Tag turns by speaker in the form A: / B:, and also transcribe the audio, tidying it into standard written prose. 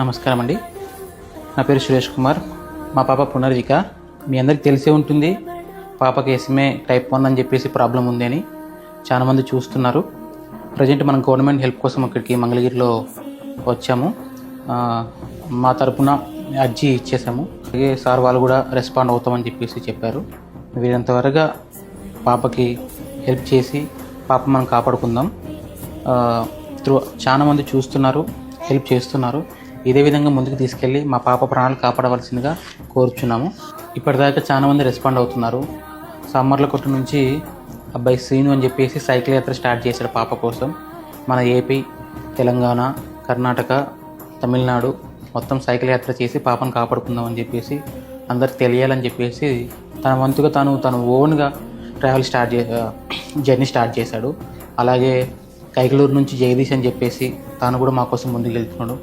A: నమస్కారం అండి. నా పేరు సురేష్ కుమార్. మా పాప పునర్విక. మీ అందరికి తెలిసే ఉంటుంది, పాపకి SMA type 1 అని చెప్పేసి ప్రాబ్లం ఉంది అని చాలామంది చూస్తున్నారు. ప్రజెంట్ మనం గవర్నమెంట్ హెల్ప్ కోసం ఇక్కడికి మంగళగిరిలో వచ్చాము. మా తరపున అర్జీ ఇచ్చేసాము. అలాగే సార్ వాళ్ళు కూడా రెస్పాండ్ అవుతామని చెప్పేసి చెప్పారు. వీరంత త్వరగా పాపకి హెల్ప్ చేసి పాప మనం కాపాడుకుందాం. చాలామంది చూస్తున్నారు, హెల్ప్ చేస్తున్నారు. ఇదే విధంగా ముందుకు తీసుకెళ్ళి మా పాప ప్రాణాలు కాపాడవలసిందిగా కోరుచున్నాము. ఇప్పటిదాకా చాలామంది రెస్పాండ్ అవుతున్నారు. సామర్లకోట నుంచి అబ్బాయి శ్రీను అని చెప్పేసి సైకిల్ యాత్ర స్టార్ట్ చేశాడు పాప కోసం. మన ఏపీ, తెలంగాణ, కర్ణాటక, తమిళనాడు మొత్తం సైకిల్ యాత్ర చేసి పాపను కాపాడుకుందాం అని చెప్పేసి అందరికి తెలియాలని చెప్పేసి తన వంతుగా తను ఓన్గా జర్నీ స్టార్ట్ చేశాడు. అలాగే కైకలూరు నుంచి జగదీష్ అని చెప్పేసి తాను కూడా మా కోసం ముందుకు వెళ్తున్నాడు.